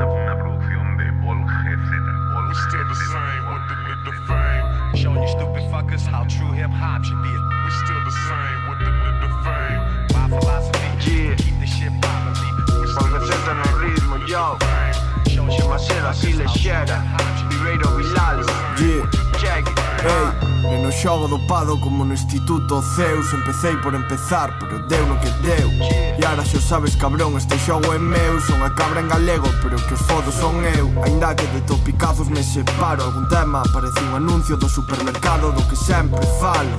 una producción de Paul GZ. We still the same with the fame. Showing you stupid fuckers how true hip-hop should be. We still the same with the fame. My philosophy, Yeah. keep the shit poppin', leave it. Porque senta no ritmo, yo. Showing you Maceda, así le xera. Viveiro Vilalo. Yeah. Check it. Ei, no xogo dopado como no instituto Zeus. Empecei por empezar, pero deu no que deu. E ara xo sabes, cabrón, este xogo é meu. Son a cabra en galego, pero que os fodos son eu. Ainda que de topicazos me separo algún tema, parece un anuncio do supermercado do que sempre falo.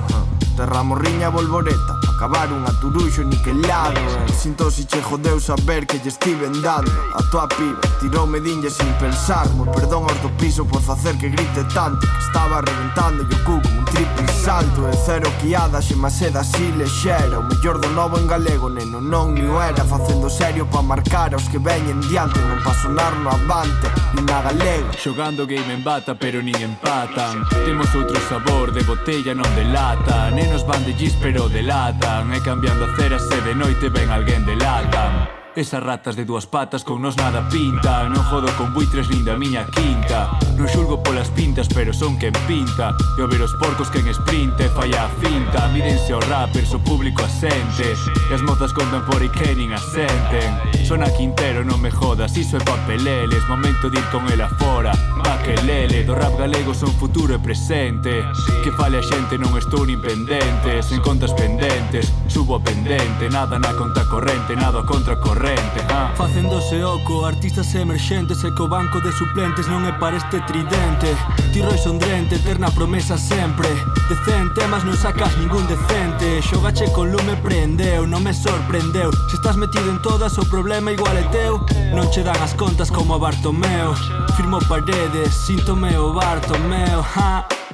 Derramo riña e volvoreta pa acabar un aturuxo niquelado. Sinto si che jodeu saber que lle estiven dando a tua piba, tiroume dinlle sin pensar. Mo perdón aos do piso por facer que grite tanto, que estaba reventando yo cu como un triple salto. E cero quiadas e Maceda así lexera. O mellor do novo en galego, neno, non ni o era. Facendo serio pa marcar aos que veñen diante, non pa sonar no avante nin na galega. Xogando game en bata pero nin empatan. Temos outro sabor de botella non de lata. Nenos van de gis pero delatan. E cambiando a cera se de noite ven alguén delatan. Esas ratas de dúas patas con nos nada pinta. Non jodo con buitres nin da miña quinta. Non xulgo polas pintas pero son quen pinta. E o ver os porcos quen sprinte falla a finta. Mídense aos rappers, o público asente. E as mozas contan por aí que nin asenten. Sona Quintero, non me jodas, iso é papeleles. Momento de ir con el afora, maquelele. Do rap galego son futuro e presente. Que fale a xente, non estou nin pendente. Sen contas pendentes, subo a pendente. Nada na conta corrente, nada a contra corrente. Facéndose oco, artistas emerxentes. E co banco de suplentes non é para este tridente. Ti roi sondrente, eterna promesa sempre. Decente, mas non sacas ningún decente. Xogache con lume prendeu, non me sorprendeu. Se estás metido en todas, o problema igual é teu. Non che dan as contas como a Bartomeu. Firmo paredes, síntome o Bartomeu.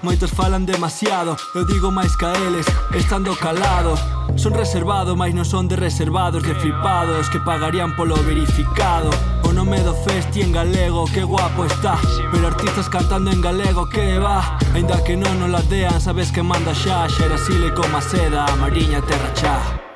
Moitos falan demasiado, eu digo máis ca eles, estando calado. Son reservado, mais non son de reservados, de flipados que pagarían polo verificado. O nome do festi en galego, que guapo está. Pero artistas cantando en galego, que va. Ainda que non nos ladean, sabes que manda xa. Xerasile como a seda, a mariña terra xa.